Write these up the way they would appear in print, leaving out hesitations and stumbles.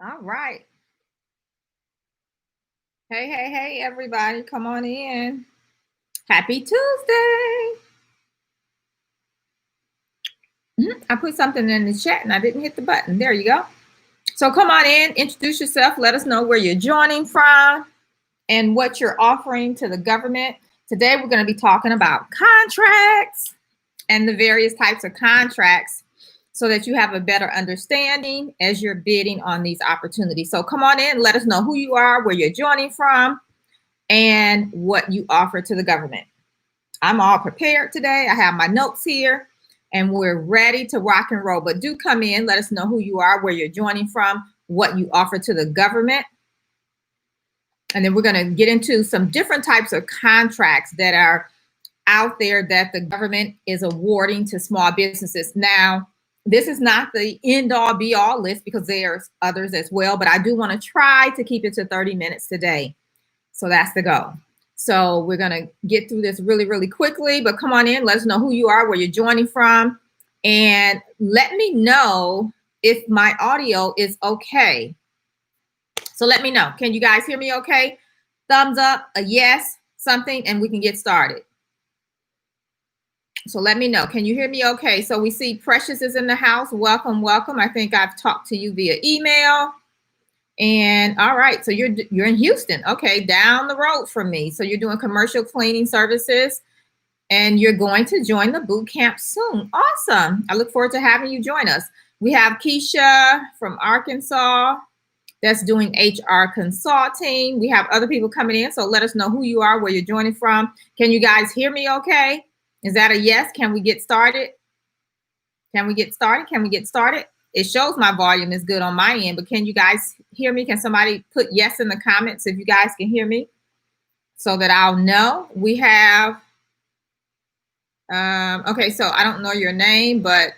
All right. Hey, everybody. Come on in. Happy Tuesday. I put something in the chat and I didn't hit the button. There you go. So come on in, introduce yourself. Let us know where you're joining from and what you're offering to the government. Today, we're going to be talking about contracts and the various types of contracts so that you have a better understanding as you're bidding on these opportunities. So come on in, let us know who you are, where you're joining from, and what you offer to the government. I'm all prepared today. I have my notes here and we're ready to rock and roll. But do come in, let us know who you are, where you're joining from, what you offer to the government. And then we're going to get into some different types of contracts that are out there that the government is awarding to small businesses. Now, this is not the end all be all list because there's others as well, but I do want to try to keep it to 30 minutes today. So that's the goal. So we're going to get through this really, really quickly, but come on in. Let us know who you are, where you're joining from, and let me know if my audio is okay. So let me know. Can you guys hear me okay? Thumbs up, a yes, something, and we can get started. So let me know. Can you hear me okay? So we see Precious is in the house. Welcome, welcome. I think I've talked to you via email. And all right, so you're in Houston, okay, down the road from me. So you're doing commercial cleaning services and you're going to join the boot camp soon. Awesome. I look forward to having you join us. We have Keisha from Arkansas that's doing HR consulting. We have other people coming in, so let us know who you are, where you're joining from. Can you guys hear me okay? Is that a yes? Can we get started? Can we get started? Can we get started? It shows my volume is good on my end, but can you guys hear me? Can somebody put yes in the comments if you guys can hear me so that I'll know? We have, okay, so I don't know your name, but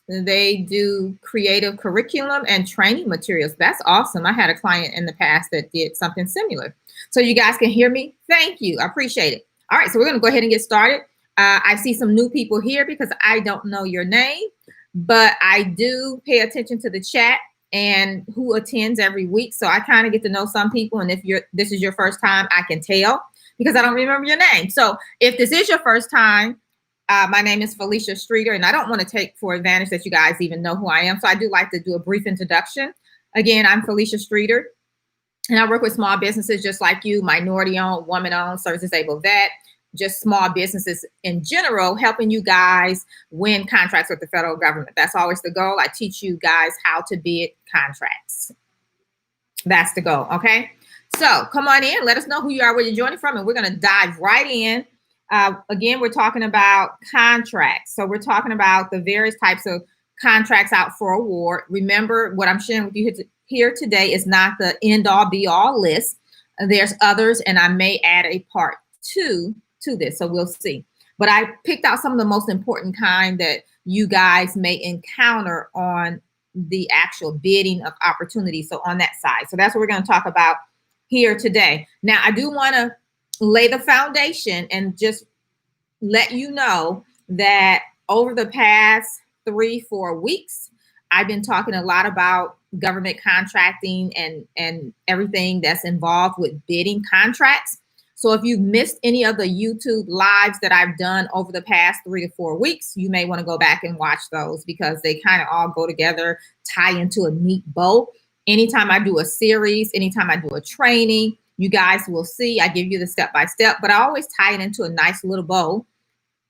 they do creative curriculum and training materials. That's awesome. I had a client in the past that did something similar. So you guys can hear me? Thank you. I appreciate it. All right, so we're going to go ahead and get started. I see some new people here because I don't know your name, but I do pay attention to the chat and who attends every week. So I kind of get to know some people. And if this is your first time, I can tell because I don't remember your name. So if this is your first time, my name is Felicia Streeter, and I don't want to take for advantage that you guys even know who I am. So I do like to do a brief introduction. Again, I'm Felicia Streeter, and I work with small businesses just like you, minority-owned, woman-owned, service-disabled vet, just small businesses in general, helping you guys win contracts with the federal government. That's always the goal. I teach you guys how to bid contracts. That's the goal, okay? So come on in. Let us know who you are, where you're joining from, and we're going to dive right in. Again, we're talking about contracts. So we're talking about the various types of contracts out for award. Remember, what I'm sharing with you here today is not the end-all be-all list. There's others, and I may add a part 2 to this, so we'll see. But I picked out some of the most important kind that you guys may encounter on the actual bidding of opportunities. So on that side. So that's what we're going to talk about here today. Now, I do want to lay the foundation and just let you know that over the past 3-4 weeks, I've been talking a lot about government contracting and everything that's involved with bidding contracts. So if you've missed any of the YouTube lives that I've done over the past 3 to 4 weeks, you may want to go back and watch those because they kind of all go together, tie into a neat bow. Anytime I do a series, anytime I do a training, you guys will see, I give you the step-by-step, but I always tie it into a nice little bow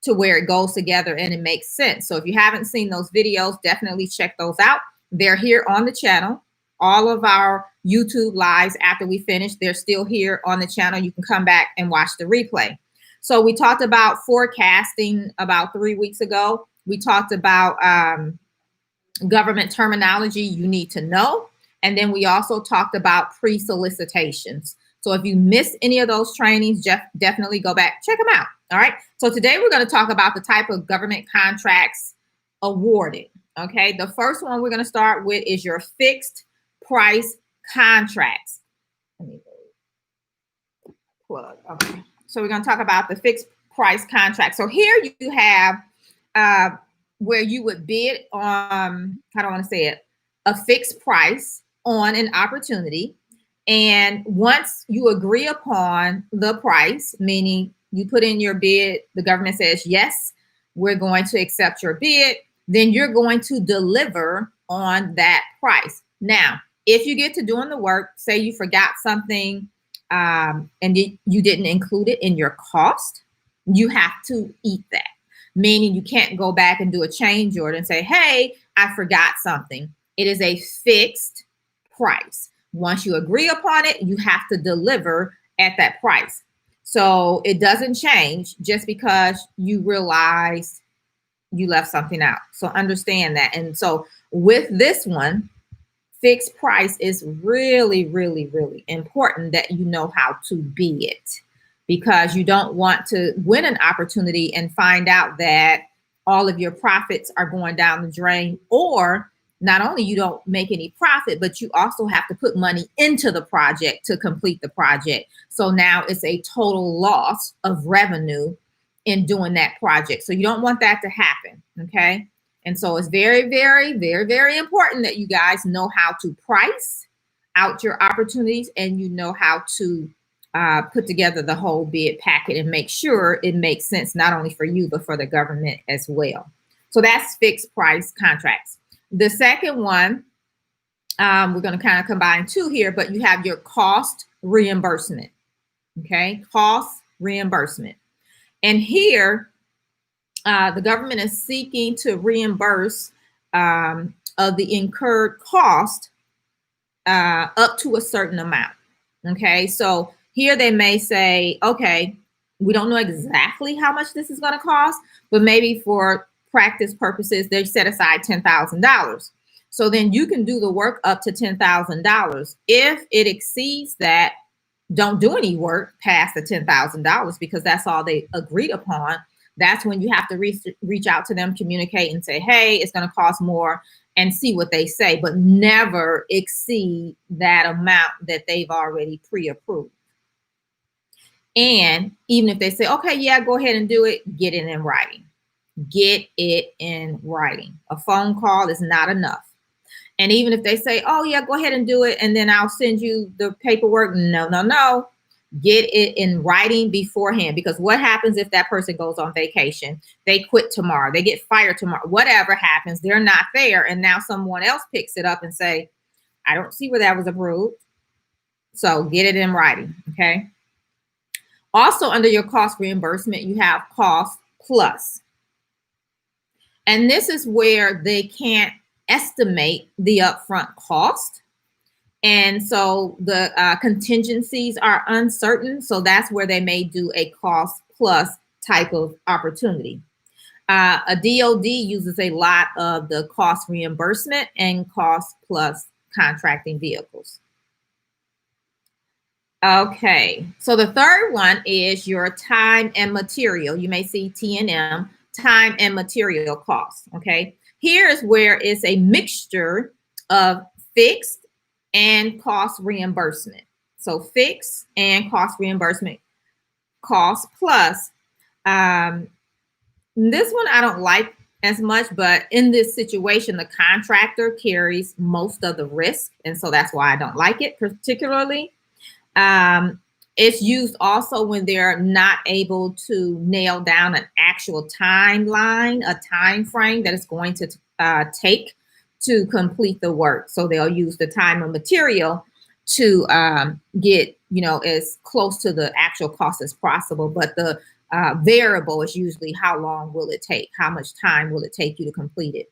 to where it goes together and it makes sense. So if you haven't seen those videos, definitely check those out. They're here on the channel. All of our YouTube lives after we finish, they're still here on the channel. You can come back and watch the replay. So we talked about forecasting about 3 weeks ago. We talked about government terminology you need to know. And then we also talked about pre-solicitations. So if you missed any of those trainings, definitely go back, check them out. All right. So today we're going to talk about the type of government contracts awarded. Okay. The first one we're going to start with is your fixed price contracts. Let me plug. Okay. So we're going to talk about the fixed price contract. So here you have where you would bid on, I don't want to say it, a fixed price on an opportunity. And once you agree upon the price, meaning you put in your bid, the government says, yes, we're going to accept your bid, then you're going to deliver on that price. Now, if you get to doing the work, say you forgot something and you didn't include it in your cost, you have to eat that. Meaning you can't go back and do a change order and say, hey, I forgot something. It is a fixed price. Once you agree upon it, you have to deliver at that price. So it doesn't change just because you realize you left something out. So understand that. And so with this one, fixed price is really, really, really important that you know how to be it, because you don't want to win an opportunity and find out that all of your profits are going down the drain, or not only you don't make any profit, but you also have to put money into the project to complete the project. So now it's a total loss of revenue in doing that project. So you don't want that to happen, okay? And so it's very, very, very, very important that you guys know how to price out your opportunities, and you know how to put together the whole bid packet and make sure it makes sense, not only for you, but for the government as well. So that's fixed price contracts. The second one, we're going to kind of combine two here, but you have your cost reimbursement. Okay, cost reimbursement. And here, the government is seeking to reimburse of the incurred cost up to a certain amount. Okay, so here they may say, okay, we don't know exactly how much this is going to cost, but maybe for practice purposes, they set aside $10,000. So then you can do the work up to $10,000. If it exceeds that, don't do any work past the $10,000, because that's all they agreed upon. That's when you have to reach out to them, communicate, and say, hey, it's going to cost more, and see what they say, but never exceed that amount that they've already pre-approved. And even if they say, okay, yeah, go ahead and do it, get it in writing. Get it in writing. A phone call is not enough. And even if they say, oh, yeah, go ahead and do it, and then I'll send you the paperwork. No, no, no. Get it in writing beforehand, because what happens if that person goes on vacation? They quit tomorrow. They get fired tomorrow. Whatever happens, they're not there. And now someone else picks it up and say, I don't see where that was approved. So get it in writing, okay? Also, under your cost reimbursement, you have cost plus. And this is where they can't estimate the upfront cost. And so the contingencies are uncertain. So that's where they may do a cost plus type of opportunity. A DOD uses a lot of the cost reimbursement and cost plus contracting vehicles. Okay, so the third one is your time and material. You may see T&M, time and material costs. Okay, here is where it's a mixture of fixed and cost reimbursement. So fixed and cost reimbursement, cost plus. This one I don't like as much, but in this situation, the contractor carries most of the risk, and so that's why I don't like it particularly. It's used also when they're not able to nail down an actual timeline, a time frame that it's going to take to complete the work. So they'll use the time and material to get, as close to the actual cost as possible. But the variable is usually how long will it take? How much time will it take you to complete it?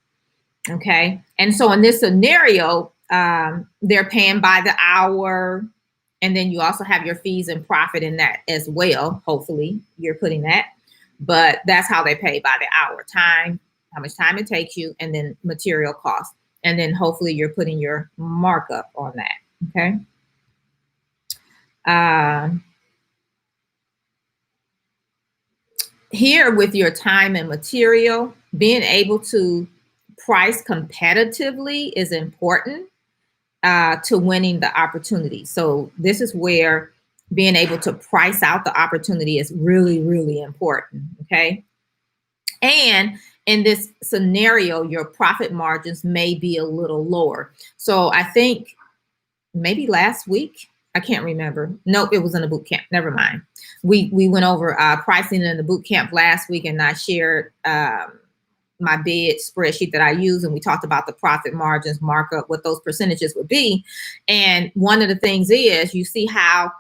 Okay. And so in this scenario, they're paying by the hour. And then you also have your fees and profit in that as well. Hopefully you're putting that, but that's how they pay, by the hour. Time, how much time it takes you, and then material cost. And then hopefully you're putting your markup on that, okay? Here with your time and material, being able to price competitively is important to winning the opportunity. So this is where being able to price out the opportunity is really, really important, okay? And in this scenario, your profit margins may be a little lower. So I think maybe last week. I can't remember. Nope, it was in the boot camp. Never mind. We went over pricing in the boot camp last week, and I shared my bid spreadsheet that I use, and we talked about the profit margins, markup, what those percentages would be. And one of the things is, you see how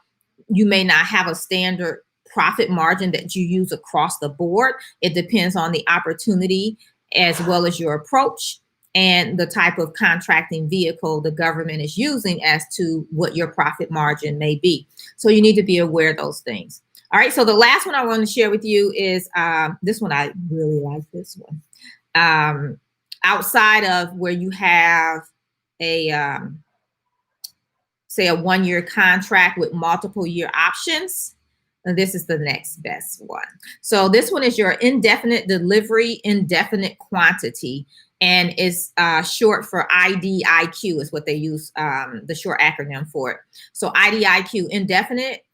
you may not have a standard profit margin that you use across the board. It depends on the opportunity as well as your approach and the type of contracting vehicle the government is using as to what your profit margin may be. So you need to be aware of those things. All right, so the last one I want to share with you is this one. I really like this one. Outside of where you have a, say, a 1-year contract with multiple year options, and this is the next best one. So this one is your indefinite delivery, indefinite quantity, and it's short for IDIQ is what they use, the short acronym for it. So IDIQ, indefinite,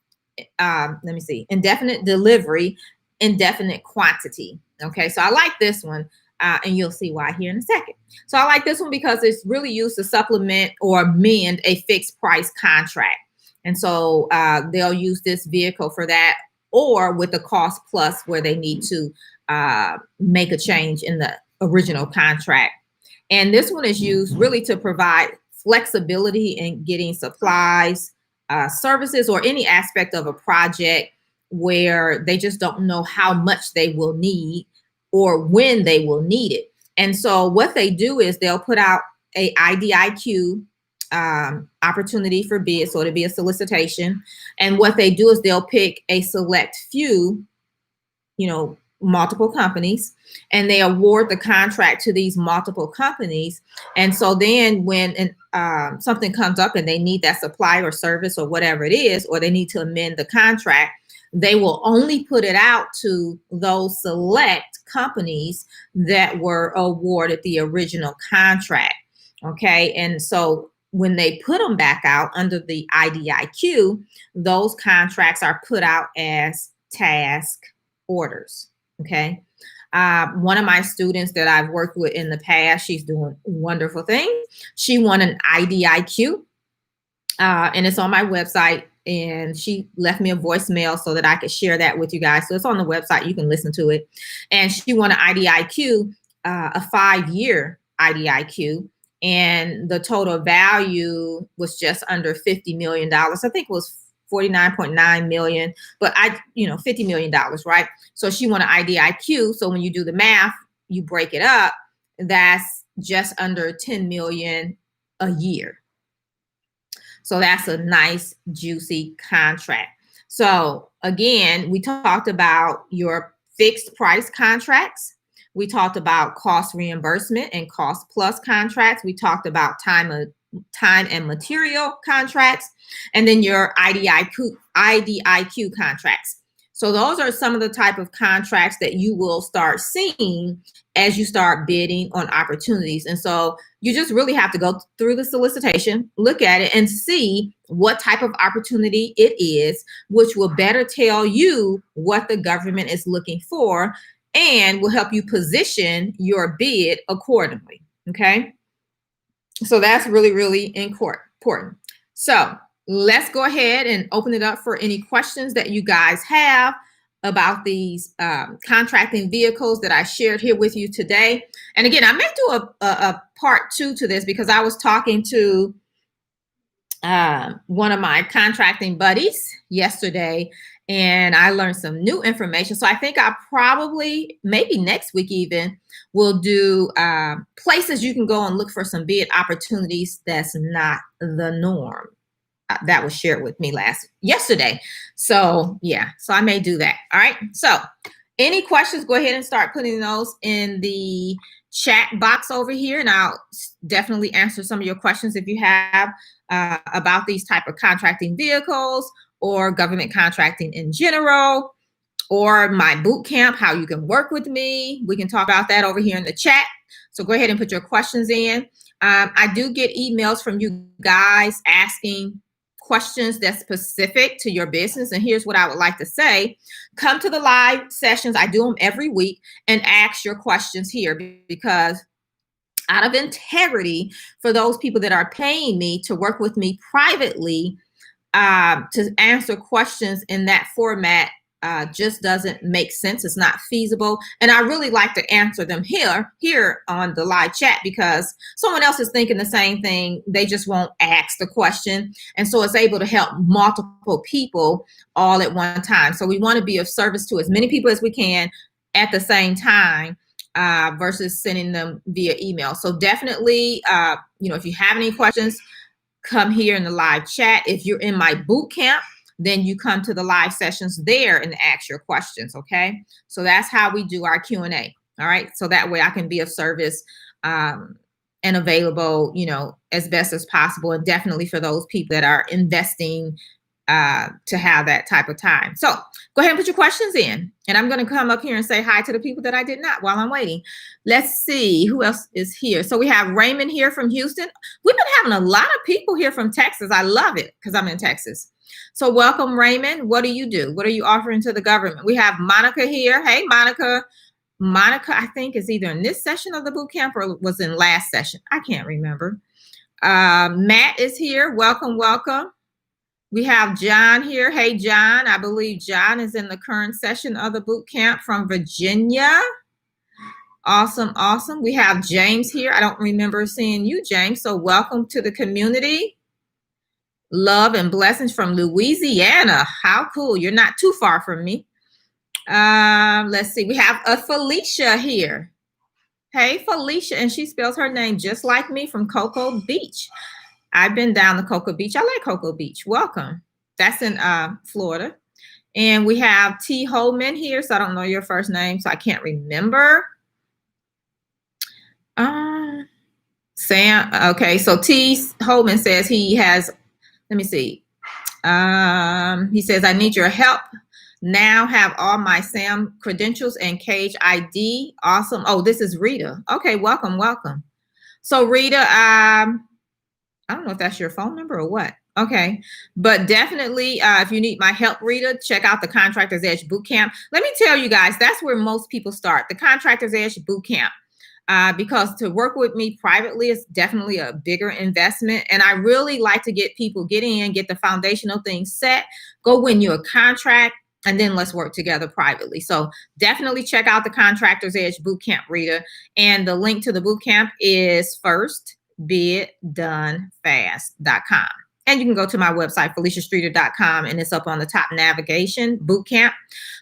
indefinite delivery, indefinite quantity. Okay, so I like this one, and you'll see why here in a second. So I like this one because it's really used to supplement or amend a fixed price contract. And so they'll use this vehicle for that, or with the cost plus where they need to make a change in the original contract. And this one is used really to provide flexibility in getting supplies, services, or any aspect of a project where they just don't know how much they will need or when they will need it. And so what they do is they'll put out a IDIQ opportunity for bid, so it'll be a solicitation. And what they do is they'll pick a select few, multiple companies, and they award the contract to these multiple companies. And so then when something comes up and they need that supply or service or whatever it is, or they need to amend the contract, they will only put it out to those select companies that were awarded the original contract. Okay, and so when they put them back out under the IDIQ, those contracts are put out as task orders. Okay. One of my students that I've worked with in the past, she's doing wonderful things. She won an IDIQ, and it's on my website, and she left me a voicemail so that I could share that with you guys. So it's on the website. You can listen to it. And she won an IDIQ, a 5-year IDIQ. And the total value was just under $50 million. I think it was 49.9 million, but $50 million, right? So she won an IDIQ. So when you do the math, you break it up, that's just under 10 million a year. So that's a nice, juicy contract. So again, we talked about your fixed price contracts. We talked about cost reimbursement and cost plus contracts. We talked about time and material contracts, and then your IDIQ contracts. So those are some of the type of contracts that you will start seeing as you start bidding on opportunities. And so you just really have to go through the solicitation, look at it, and see what type of opportunity it is, which will better tell you what the government is looking for and will help you position your bid accordingly. Okay. So that's really, really important. So let's go ahead and open it up for any questions that you guys have about these contracting vehicles that I shared here with you today. And again, I may do a part 2 to this because I was talking to one of my contracting buddies yesterday, and I learned some new information. So I think I probably, maybe next week even, will do places you can go and look for some bid opportunities that's not the norm. That was shared with me yesterday. So yeah, so I may do that. All right. So any questions, go ahead and start putting those in the chat box over here, and I'll definitely answer some of your questions if you have about these type of contracting vehicles or government contracting in general, or my boot camp, how you can work with me. We can talk about that over here in the chat. So go ahead and put your questions in. I do get emails from you guys asking questions that's specific to your business. And here's what I would like to say. Come to the live sessions. I do them every week, and ask your questions here, because out of integrity for those people that are paying me to work with me privately, to answer questions in that format just doesn't make sense. It's not feasible. And I really like to answer them here on the live chat, because someone else is thinking the same thing. They just won't ask the question. And so it's able to help multiple people all at one time. So we want to be of service to as many people as we can at the same time, versus sending them via email. So definitely, if you have any questions, come here in the live chat. If you're in my boot camp, then you come to the live sessions there and ask your questions. Okay. So that's how we do our Q&A. All right. So that way I can be of service, and available, as best as possible. And definitely for those people that are investing, to have that type of time. So go ahead and put your questions in, and I'm going to come up here and say hi to the people that I did not while I'm waiting. Let's see who else is here. So we have Raymond here from Houston. We've been having a lot of people here from Texas. I love it because I'm in Texas. So welcome, Raymond. What do you do? What are you offering to the government? We have Monica here. Hey, Monica. Monica, I think, is either in this session of the boot camp or was in last session. I can't remember. Matt is here. Welcome, welcome. We have John here. Hey, John. I believe John is in the current session of the boot camp from Virginia. Awesome, awesome. We have James here. I don't remember seeing you, James. So welcome to the community. Love and blessings from Louisiana. How cool. You're not too far from me. Let's see. We have a Felicia here. Hey, Felicia. And she spells her name just like me, from Cocoa Beach. I've been down to Cocoa Beach. I like Cocoa Beach. Welcome. That's in Florida. And we have T. Holman here. So I don't know your first name, so I can't remember. Sam. Okay. So T. Holman says he has, let me see. He says, I need your help. Now have all my SAM credentials and cage ID. Awesome. Oh, this is Rita. Okay. Welcome. Welcome. So Rita, I don't know if that's your phone number or what. Okay. But definitely, if you need my help, Rita, check out the Contractors Edge Bootcamp. Let me tell you guys, that's where most people start, the Contractors Edge Bootcamp. Because to work with me privately is definitely a bigger investment. And I really like to get people get the foundational things set, go win you a contract, and then let's work together privately. So definitely check out the Contractors Edge Bootcamp, Rita. And the link to the bootcamp is firstbeitdonefast.com. And you can go to my website, FeliciaStreeter.com, and it's up on the top navigation, bootcamp.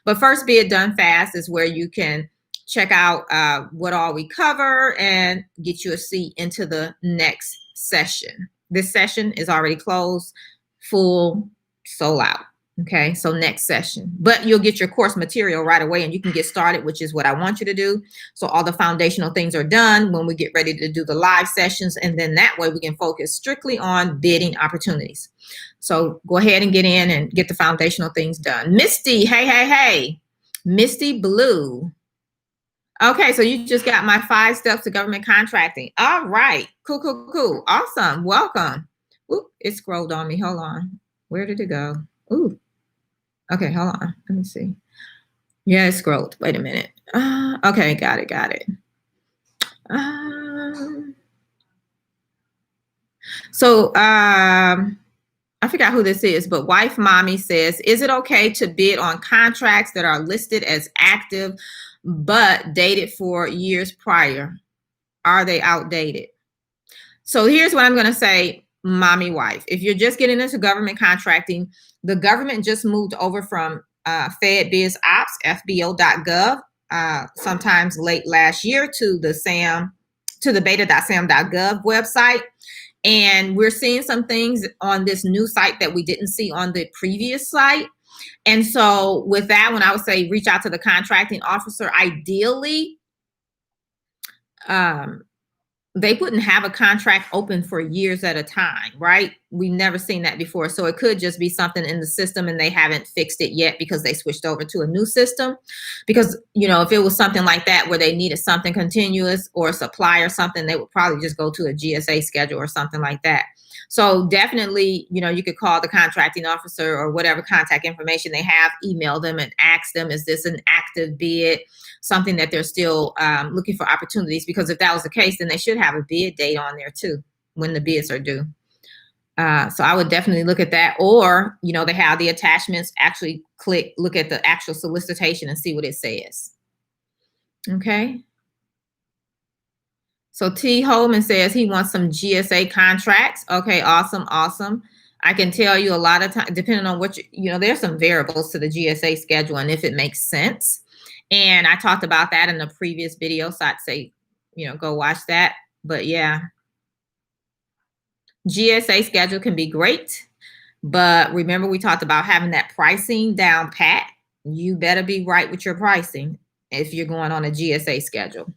But First Be It Done Fast is where you can check out what all we cover and get you a seat into the next session. This session is already closed, full, sold out. Okay, so next session. But you'll get your course material right away and you can get started, which is what I want you to do. So all the foundational things are done when we get ready to do the live sessions. And then that way we can focus strictly on bidding opportunities. So go ahead and get in and get the foundational things done. Misty, hey. Misty Blue. Okay, so you just got my 5 steps to government contracting. All right, cool. Awesome, welcome. Ooh, it scrolled on me, hold on. Where did it go? Ooh, okay, hold on, let me see. Yeah, it scrolled, wait a minute. Okay, got it. I forgot who this is, but Wife Mommy says, is it okay to bid on contracts that are listed as active but dated for years prior? Are they outdated? So here's what I'm going to say, Mommy Wife. If you're just getting into government contracting, the government just moved over from FedBizOps, FBO.gov, sometimes late last year to the beta.sam.gov website. And we're seeing some things on this new site that we didn't see on the previous site. And so with that, when I would say reach out to the contracting officer, ideally, they wouldn't have a contract open for years at a time, right? we've never seen that before. So it could just be something in the system and they haven't fixed it yet because they switched over to a new system. Because, if it was something like that where they needed something continuous or a supply or something, they would probably just go to a GSA schedule or something like that. So definitely, you could call the contracting officer or whatever contact information they have, email them and ask them, is this an active bid? Something that they're still looking for opportunities, because if that was the case, then they should have a bid date on there too, when the bids are due. So I would definitely look at that, or, they have the attachments, actually look at the actual solicitation and see what it says. Okay. So T. Holman says he wants some GSA contracts. Okay, awesome. I can tell you a lot of time, depending on what there's some variables to the GSA schedule and if it makes sense. And I talked about that in the previous video, so I'd say, go watch that. But yeah, GSA schedule can be great, but remember we talked about having that pricing down pat. You better be right with your pricing if you're going on a GSA schedule.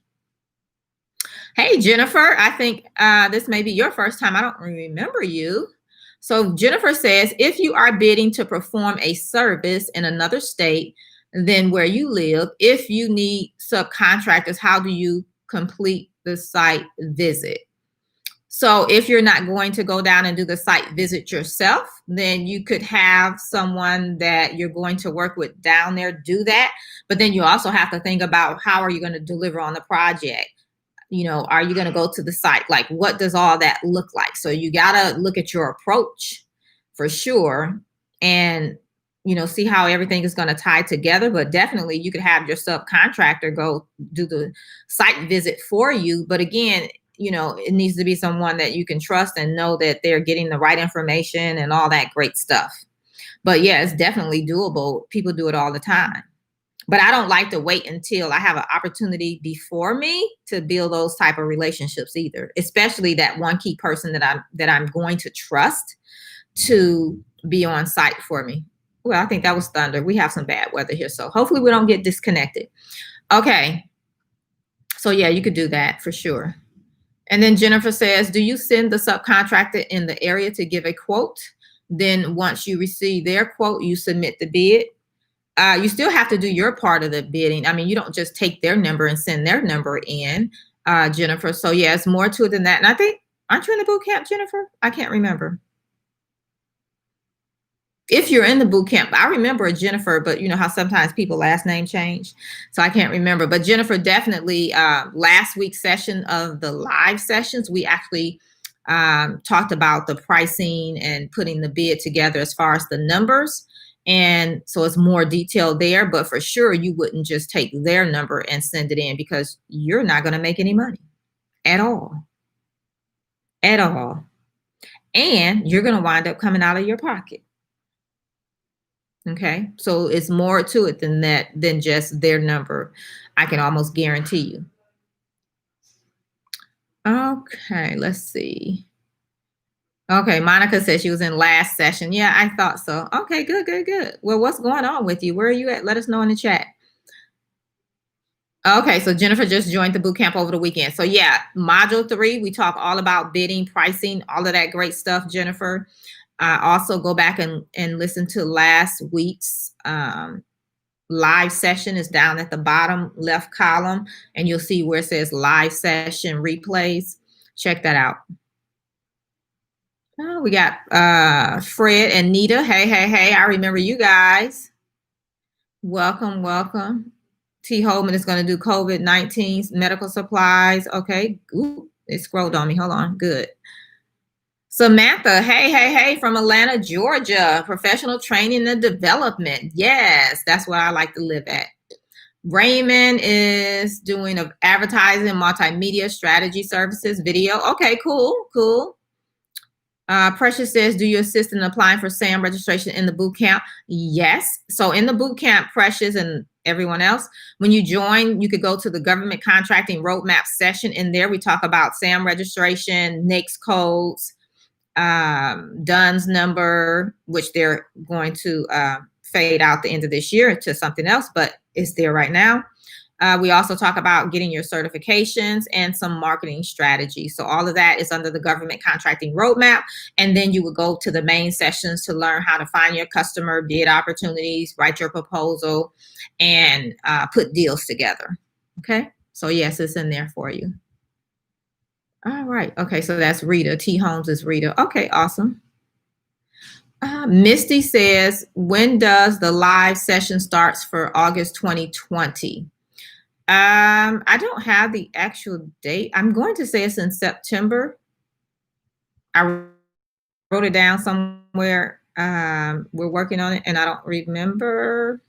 Hey, Jennifer, I think this may be your first time. I don't remember you. So Jennifer says, if you are bidding to perform a service in another state than where you live, if you need subcontractors, how do you complete the site visit? So if you're not going to go down and do the site visit yourself, then you could have someone that you're going to work with down there do that. But then you also have to think about, how are you going to deliver on the project? Are you going to go to the site? Like, what does all that look like? So you got to look at your approach for sure and, see how everything is going to tie together. But definitely you could have your subcontractor go do the site visit for you. But again, it needs to be someone that you can trust and know that they're getting the right information and all that great stuff. But yeah, it's definitely doable. People do it all the time. But I don't like to wait until I have an opportunity before me to build those type of relationships either, especially that one key person that I'm going to trust to be on site for me. Well, I think that was thunder. We have some bad weather here, so hopefully we don't get disconnected. Okay. So yeah, you could do that for sure. And then Jennifer says, do you send the subcontractor in the area to give a quote? Then once you receive their quote, you submit the bid. You still have to do your part of the bidding. I mean, you don't just take their number and send their number in, Jennifer. So yeah, it's more to it than that. And I think, aren't you in the boot camp, Jennifer? I can't remember. If you're in the boot camp, I remember a Jennifer, but you know how sometimes people last name change. So I can't remember. But Jennifer, definitely last week's session of the live sessions, we actually talked about the pricing and putting the bid together as far as the numbers. And so it's more detailed there, but for sure you wouldn't just take their number and send it in, because you're not going to make any money at all. And you're going to wind up coming out of your pocket. Okay. So it's more to it than that, than just their number. I can almost guarantee you. Okay. Let's see. Okay, Monica said she was in last session. Yeah, I thought so. Okay, good. Well, what's going on with you? Where are you at? Let us know in the chat. Okay, so Jennifer just joined the boot camp over the weekend. So yeah, module 3, we talk all about bidding, pricing, all of that great stuff, Jennifer. Also go back and listen to last week's live session. Is down at the bottom left column, and you'll see where it says live session replays. Check that out. Oh, we got Fred and Nita. Hey. I remember you guys. Welcome. T. Holman is going to do COVID-19 medical supplies. Okay. Ooh, it scrolled on me. Hold on. Good. Samantha. Hey, from Atlanta, Georgia. Professional training and development. Yes, that's where I like to live at. Raymond is doing advertising, multimedia strategy services, video. Okay, cool. Precious says, do you assist in applying for SAM registration in the boot camp? Yes. So in the boot camp, Precious and everyone else, when you join, you could go to the government contracting roadmap session. In there, we talk about SAM registration, NAICS codes, DUNS number, which they're going to fade out the end of this year to something else, but it's there right now. We also talk about getting your certifications and some marketing strategies. So all of that is under the government contracting roadmap. And then you would go to the main sessions to learn how to find your customer, bid opportunities, write your proposal, and put deals together. Okay. So yes, it's in there for you. All right. Okay. So that's Rita. T Holmes is Rita. Okay. Awesome. Misty says, when does the live session starts for August 2020? I don't have the actual date. I'm going to say it's in September. I wrote it down somewhere. We're working on it, and I don't remember.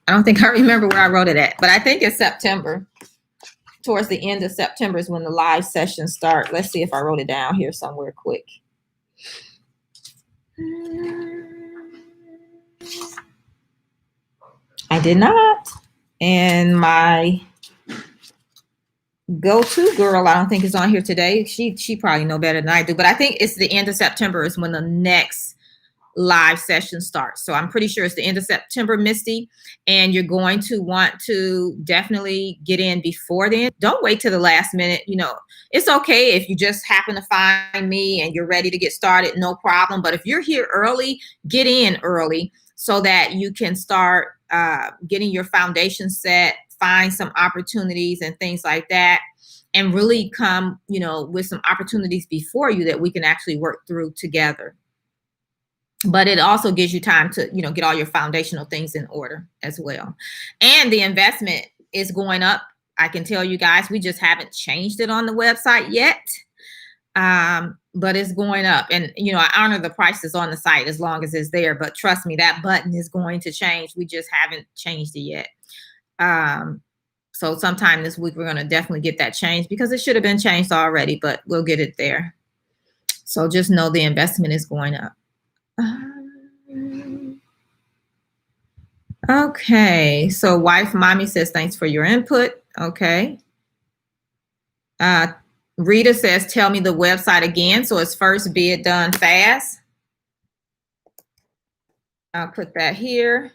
I don't think I remember where I wrote it at, but I think it's September. Towards the end of September is when the live sessions start. Let's see if I wrote it down here somewhere quick. I did not. And my go-to girl, I don't think is on here today. She probably know better than I do, but I think it's the end of September is when the next live session starts. So I'm pretty sure it's the end of September, Misty, and you're going to want to definitely get in before then. Don't wait till the last minute. You know, it's okay if you just happen to find me and you're ready to get started, no problem. But if you're here early, get in early so that you can start getting your foundation set, find some opportunities and things like that, and really come, you know, with some opportunities before you that we can actually work through together. But it also gives you time to, you know, get all your foundational things in order as well. And the investment is going up. I can tell you guys, we just haven't changed it on the website yet. But it's going up. And, you know, I honor the prices on the site as long as it's there. But trust me, that button is going to change. We just haven't changed it yet. So sometime this week, we're going to definitely get that changed because it should have been changed already, but we'll get it there. So just know the investment is going up. Okay, so wife mommy says thanks for your input. Okay. Rita says tell me the website again. So it's first bid done fast. I'll put that here.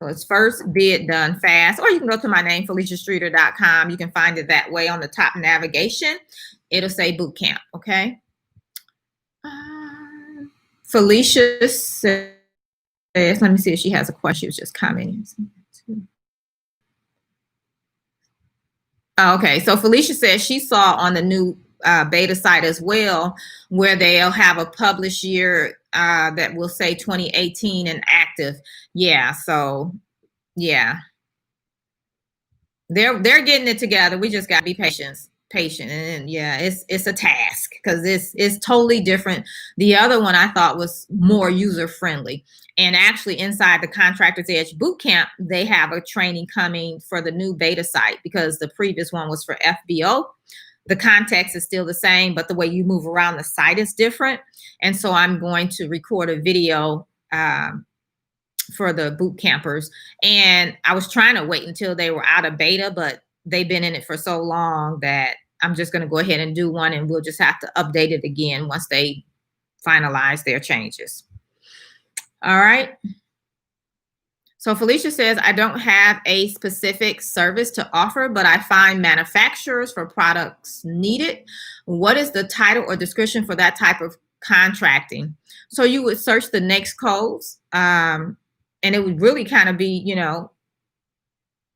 So it's first bid done fast, or you can go to my name, FeliciaStreeter.com. You can find it that way on the top navigation. It'll say bootcamp, okay? Felicia says, let me see if she has a question. She was just commenting. Okay, so Felicia says she saw on the new beta site as well, where they'll have a published year that will say 2018 and active. Yeah, so yeah, they're getting it together. We just got to be patient, and yeah, it's a task because it's totally different. The other one I thought was more user friendly, and actually inside the Contractors Edge Bootcamp, they have a training coming for the new beta site because the previous one was for FBO. The context is still the same, but the way you move around the site is different. And so I'm going to record a video for the boot campers. And I was trying to wait until they were out of beta, but they've been in it for so long that I'm just going to go ahead and do one, and we'll just have to update it again once they finalize their changes. All right. So Felicia says, I don't have a specific service to offer, but I find manufacturers for products needed. What is the title or description for that type of contracting? So you would search the next codes, and it would really kind of be, you know,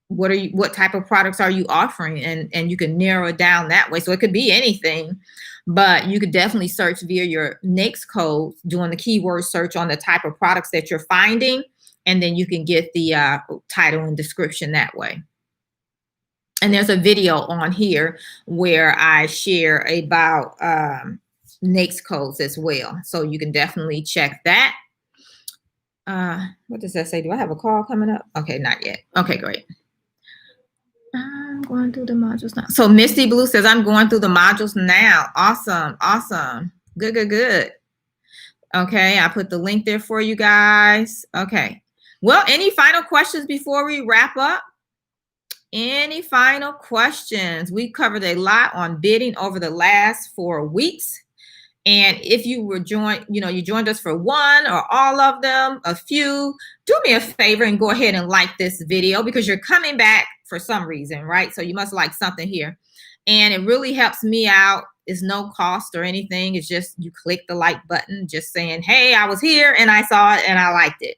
what type of products are you offering? And you can narrow it down that way. So it could be anything, but you could definitely search via your next code, doing the keyword search on the type of products that you're finding. And then you can get the title and description that way. And there's a video on here where I share about NAICS codes as well. So you can definitely check that. What does that say? Do I have a call coming up? Okay, not yet. Okay, great. I'm going through the modules now. So Misty Blue says, I'm going through the modules now. Awesome, awesome. Good, good, good. Okay, I put the link there for you guys. Okay. Well, any final questions before we wrap up? Any final questions? We covered a lot on bidding over the last 4 weeks. And if you were you joined us for one or all of them, a few, do me a favor and go ahead and like this video, because you're coming back for some reason, right? So you must like something here. And it really helps me out. It's no cost or anything. It's just you click the like button, just saying, hey, I was here and I saw it and I liked it.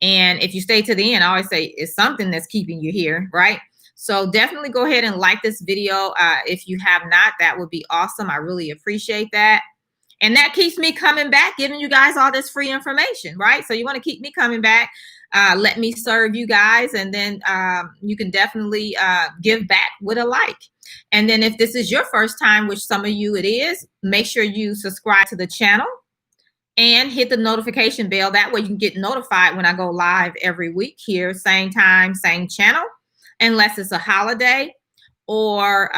And if you stay to the end, I always say it's something that's keeping you here, right? So definitely go ahead and like this video. If you have not, that would be awesome. I really appreciate that. And that keeps me coming back, giving you guys all this free information, right? So you want to keep me coming back. Let me serve you guys. And then you can definitely give back with a like. And then if this is your first time, which some of you it is, make sure you subscribe to the channel and hit the notification bell. That way you can get notified when I go live every week here, same time, same channel, unless it's a holiday or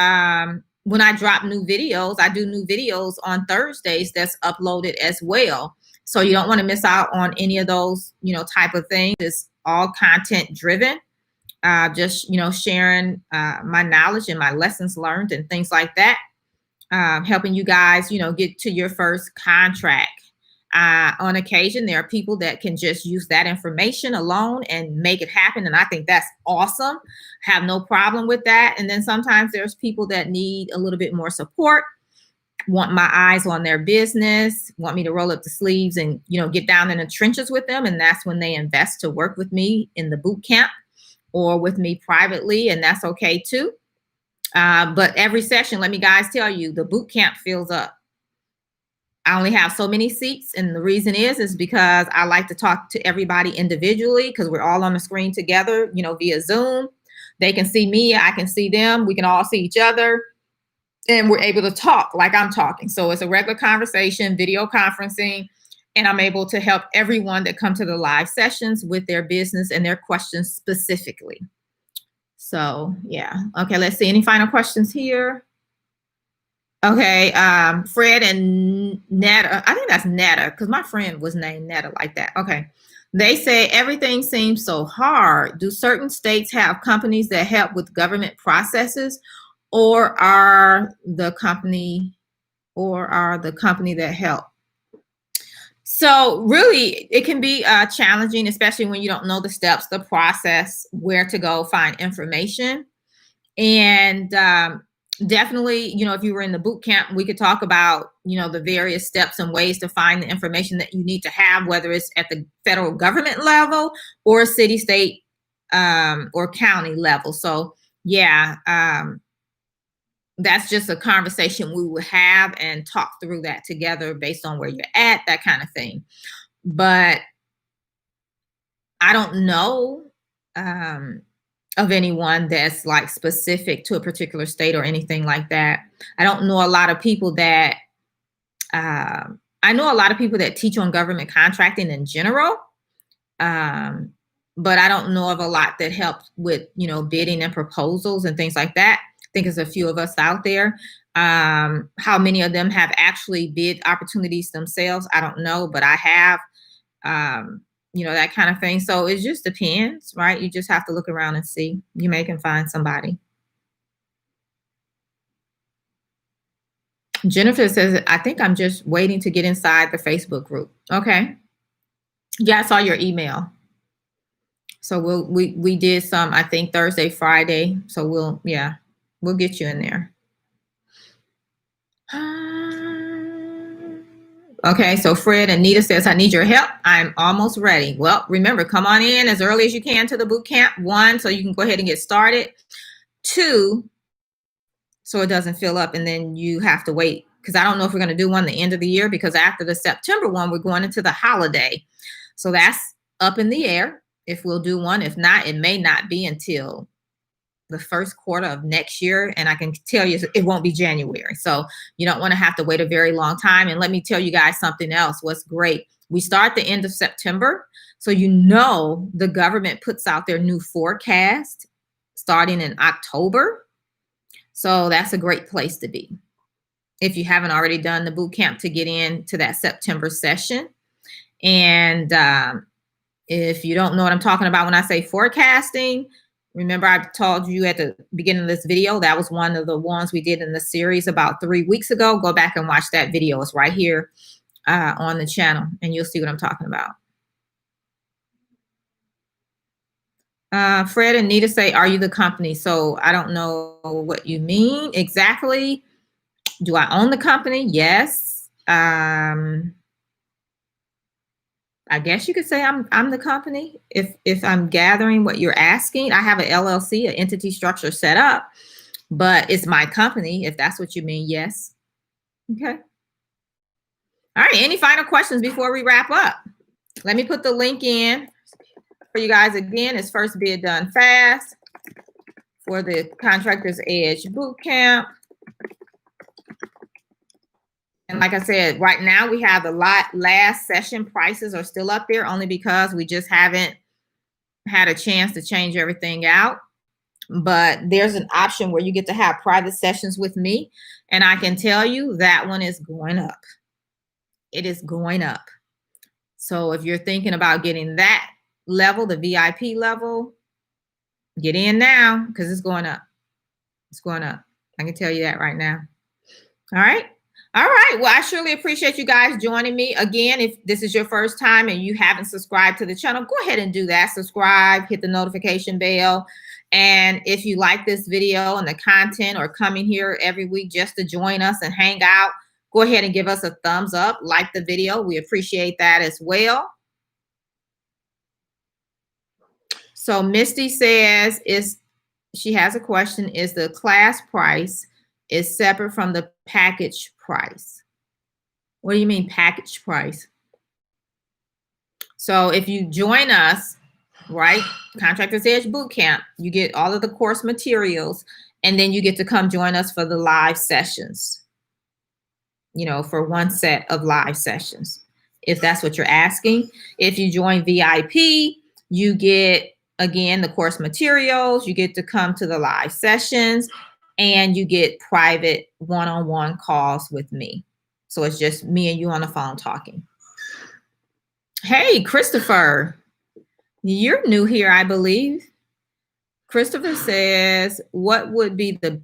when I drop new videos. I do new videos on Thursdays that's uploaded as well. So you don't want to miss out on any of those, type of things. It's all content driven. Just, sharing my knowledge and my lessons learned and things like that. Helping you guys, get to your first contract. On occasion, there are people that can just use that information alone and make it happen. And I think that's awesome. Have no problem with that. And then sometimes there's people that need a little bit more support, want my eyes on their business, want me to roll up the sleeves and, get down in the trenches with them. And that's when they invest to work with me in the boot camp or with me privately. And that's okay too. But every session, let me guys tell you, the boot camp fills up. I only have so many seats. And the reason is because I like to talk to everybody individually, because we're all on the screen together, via Zoom. They can see me, I can see them, we can all see each other, and we're able to talk like I'm talking. So it's a regular conversation, video conferencing, and I'm able to help everyone that come to the live sessions with their business and their questions specifically. So yeah. Okay, let's see. Any final questions here? Okay, Fred and Netta. I think that's Netta, because my friend was named Netta like that. Okay. They say everything seems so hard. Do certain states have companies that help with government processes, or are the company that help? So really, it can be challenging, especially when you don't know the steps, the process, where to go find information. And definitely, if you were in the boot camp, we could talk about, the various steps and ways to find the information that you need to have, whether it's at the federal government level or city, state, or county level. So yeah, that's just a conversation we would have and talk through that together based on where you're at, that kind of thing. But I don't know of anyone that's like specific to a particular state or anything like that. I don't know a lot of people that, I know a lot of people that teach on government contracting in general, but I don't know of a lot that help with, bidding and proposals and things like that. I think there's a few of us out there. How many of them have actually bid opportunities themselves, I don't know, but I have. That kind of thing. So it just depends, right? You just have to look around and see. You may can find somebody. Jennifer says, I think I'm just waiting to get inside the Facebook group. Okay. Yeah, I saw your email. So we did some, I think Thursday, Friday. So we'll get you in there. Okay, so Fred and Nita says, I need your help. I'm almost ready. Well, remember, come on in as early as you can to the boot camp. 1, so you can go ahead and get started. 2, so it doesn't fill up and then you have to wait, because I don't know if we're going to do one the end of the year, because after the September one, we're going into the holiday. So that's up in the air if we'll do one. If not, it may not be until the first quarter of next year. And I can tell you it won't be January. So you don't want to have to wait a very long time. And let me tell you guys something else. What's great. We start the end of September. So the government puts out their new forecast starting in October. So that's a great place to be if you haven't already done the boot camp, to get into that September session. And if you don't know what I'm talking about when I say forecasting, Remember, I told you at the beginning of this video, that was one of the ones we did in the series about 3 weeks ago. Go back and watch that video. It's right here on the channel, and you'll see what I'm talking about. Fred and Nita say, are you the company? So I don't know what you mean exactly. Do I own the company? Yes. I guess you could say I'm the company if I'm gathering what you're asking. I have an LLC, an entity structure set up, but it's my company, if that's what you mean. Yes. Okay. All right. Any final questions before we wrap up? Let me put the link in for you guys again. It's First Bid Done Fast for the Contractors Edge Bootcamp. And like I said, right now we have the last session prices are still up there only because we just haven't had a chance to change everything out. But there's an option where you get to have private sessions with me. And I can tell you that one is going up. It is going up. So if you're thinking about getting that level, the VIP level, get in now because it's going up. It's going up. I can tell you that right now. All right. All right. Well, I surely appreciate you guys joining me. Again, if this is your first time and you haven't subscribed to the channel, go ahead and do that. Subscribe, hit the notification bell. And if you like this video and the content or coming here every week just to join us and hang out, go ahead and give us a thumbs up, like the video. We appreciate that as well. So Misty says, she has a question, is the class price is separate from the package price? What do you mean package price? So if you join us, right, Contractors Edge Bootcamp, you get all of the course materials, and then you get to come join us for the live sessions, you know, for one set of live sessions, if that's what you're asking. If you join VIP, you get, again, the course materials, you get to come to the live sessions, and you get private one-on-one calls with me. So it's just me and you on the phone talking. Hey, Christopher, you're new here, I believe. Christopher says, what would be the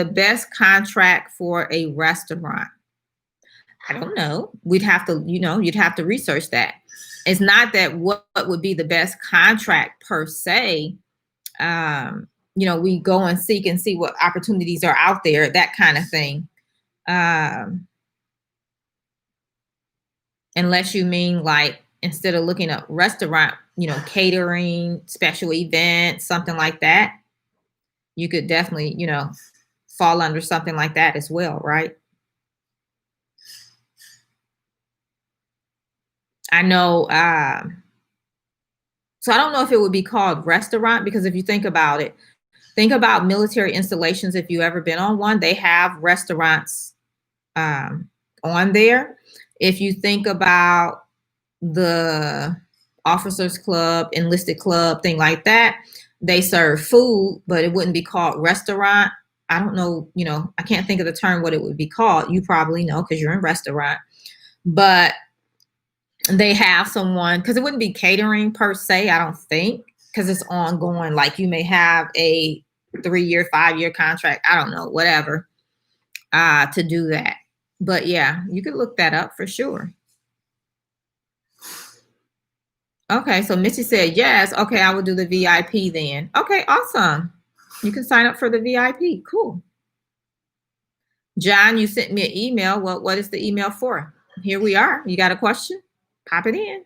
best contract for a restaurant? I don't know. We'd have to, you'd have to research that. It's not that what would be the best contract per se. We go and seek and see what opportunities are out there, that kind of thing. Unless you mean like, instead of looking at restaurant, catering, special events, something like that, you could definitely, fall under something like that as well, right? I know, so I don't know if it would be called restaurant, because if you think about it, think about military installations. If you've ever been on one, they have restaurants on there. If you think about the officers club, enlisted club, thing like that, they serve food, but it wouldn't be called restaurant. I don't know, I can't think of the term what it would be called. You probably know because you're in restaurant, but they have someone, because it wouldn't be catering per se, I don't think, because it's ongoing. Like you may have a 3-year, 5-year contract, I don't know, whatever, to do that. But yeah, you could look that up for sure. Okay, so Missy said yes. Okay, I will do the VIP then. Okay, awesome. You can sign up for the VIP. Cool. John, you sent me an email. Well, what is the email for? Here we are. You got a question? Pop it in.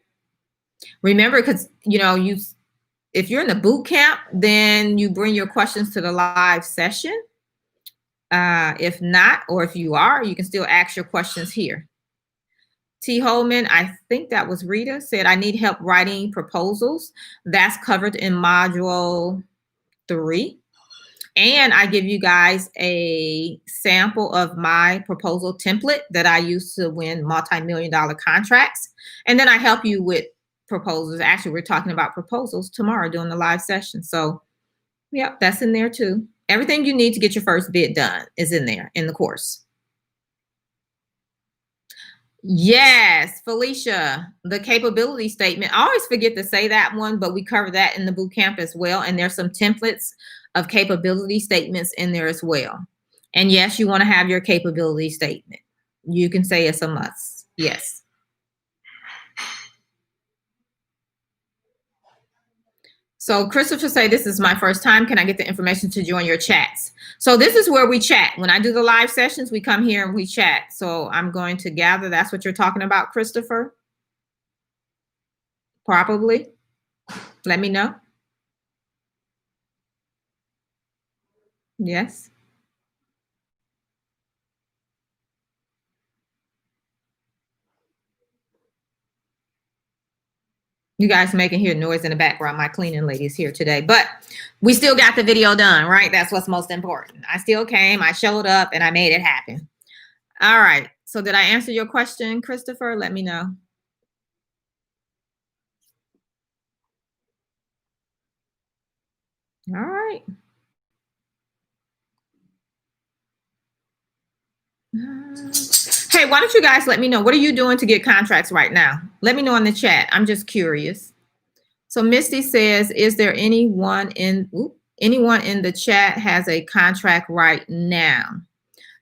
Remember, because if you're in the boot camp, then you bring your questions to the live session. If not, or if you are, you can still ask your questions here. T. Holman, I think that was Rita, said, I need help writing proposals. That's covered in module 3. And I give you guys a sample of my proposal template that I use to win multi-million-dollar contracts. And then I help you with proposals. Actually, we're talking about proposals tomorrow during the live session. So, yeah, that's in there too. Everything you need to get your first bid done is in there in the course. Yes, Felicia, the capability statement. I always forget to say that one, but we cover that in the boot camp as well. And there's some templates of capability statements in there as well. And yes, you want to have your capability statement. You can say it's a must. Yes. So Christopher say, this is my first time. Can I get the information to join your chats? So this is where we chat. When I do the live sessions, we come here and we chat. So I'm going to gather that's what you're talking about, Christopher. Probably. Let me know. Yes. You guys making hear noise in the background. My cleaning lady is here today, but we still got the video done, right? That's what's most important. I still came, I showed up, and I made it happen. All right. So did I answer your question, Christopher? Let me know. All right. Hey, why don't you guys let me know, what are you doing to get contracts right now? Let me know in the chat. I'm just curious. So Misty says, is there anyone in the chat has a contract right now?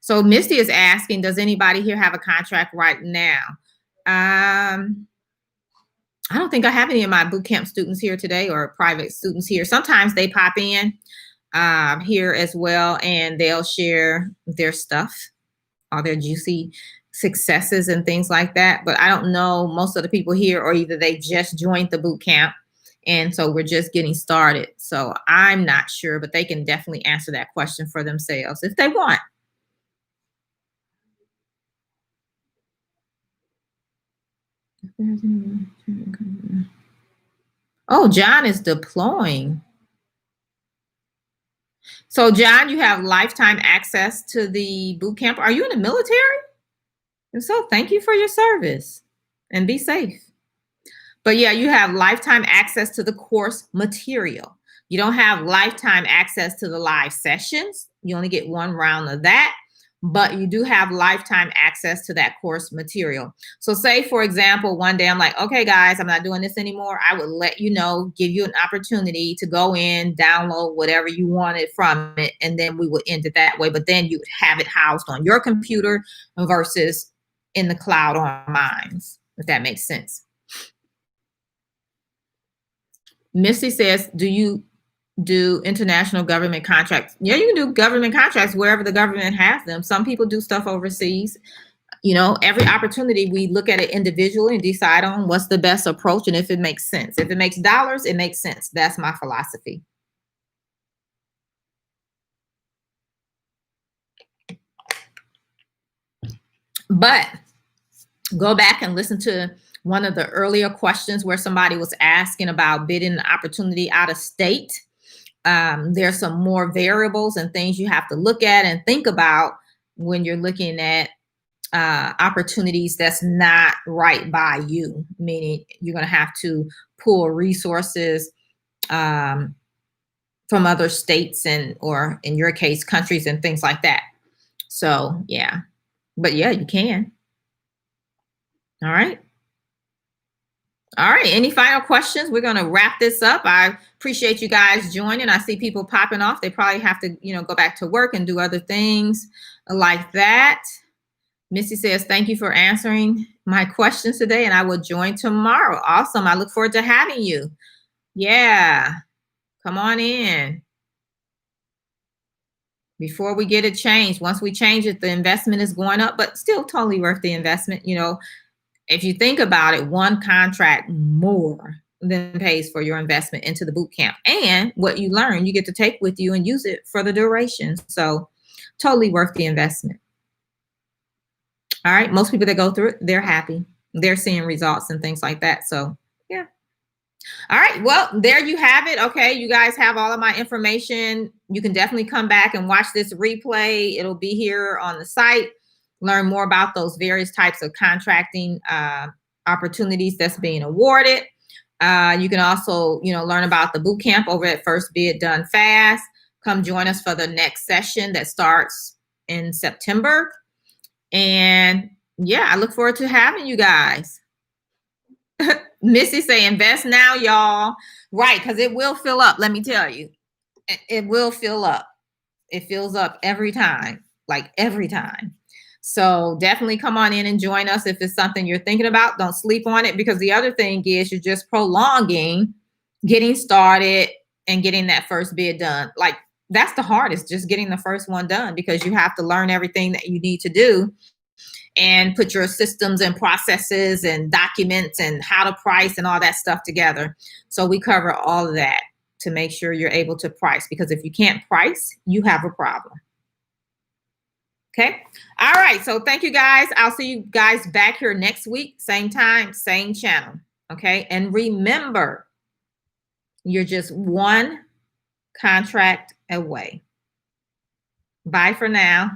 So Misty is asking, does anybody here have a contract right now? I don't think I have any of my bootcamp students here today or private students here. Sometimes they pop in here as well, and they'll share their stuff, all their juicy successes and things like that. But I don't know, most of the people here, or either they just joined the boot camp, and so we're just getting started. So I'm not sure, but they can definitely answer that question for themselves if they want. Oh, John is deploying. So John, you have lifetime access to the boot camp. Are you in the military? And so thank you for your service and be safe. But yeah, you have lifetime access to the course material. You don't have lifetime access to the live sessions. You only get one round of that, but you do have lifetime access to that course material. So say, for example, one day I'm like, okay, guys, I'm not doing this anymore. I would let you know, give you an opportunity to go in, download whatever you wanted from it, and then we would end it that way. But then you would have it housed on your computer versus in the cloud on mine, if that makes sense. Missy says, do you do international government contracts? Yeah, you can do government contracts wherever the government has them. Some people do stuff overseas. You know, every opportunity, we look at it individually and decide on what's the best approach and if it makes sense. If it makes dollars, it makes sense. That's my philosophy. But go back and listen to one of the earlier questions where somebody was asking about bidding an opportunity out of state. There's some more variables and things you have to look at and think about when you're looking at opportunities that's not right by you, meaning you're going to have to pull resources from other states and, or in your case, countries and things like that. So yeah, but yeah, you can. All right. All right. Any final questions? We're going to wrap this up. I appreciate you guys joining. I see people popping off. They probably have to, go back to work and do other things like that. Missy says, thank you for answering my questions today, and I will join tomorrow. Awesome. I look forward to having you. Yeah. Come on in. Before we get it changed, once we change it, the investment is going up, but still totally worth the investment. If you think about it, one contract more than pays for your investment into the boot camp, and what you learn, you get to take with you and use it for the duration. So totally worth the investment. All right. Most people that go through it, they're happy. They're seeing results and things like that. So yeah. All right. Well, there you have it. Okay. You guys have all of my information. You can definitely come back and watch this replay. It'll be here on the site. Learn more about those various types of contracting opportunities that's being awarded. You can also, learn about the boot camp over at First Bid Done Fast. Come join us for the next session that starts in September. And Yeah, I look forward to having you guys. Missy say invest now, y'all. Right, because it will fill up. Let me tell you, it will fill up. It fills up every time, like every time. So definitely come on in and join us if it's something you're thinking about. Don't sleep on it, because the other thing is you're just prolonging getting started and getting that first bid done. Like, that's the hardest, just getting the first one done, because you have to learn everything that you need to do and put your systems and processes and documents and how to price and all that stuff together. So we cover all of that to make sure you're able to price, because if you can't price, you have a problem. Okay. All right. So thank you guys. I'll see you guys back here next week, same time, same channel. Okay. And remember, you're just one contract away. Bye for now.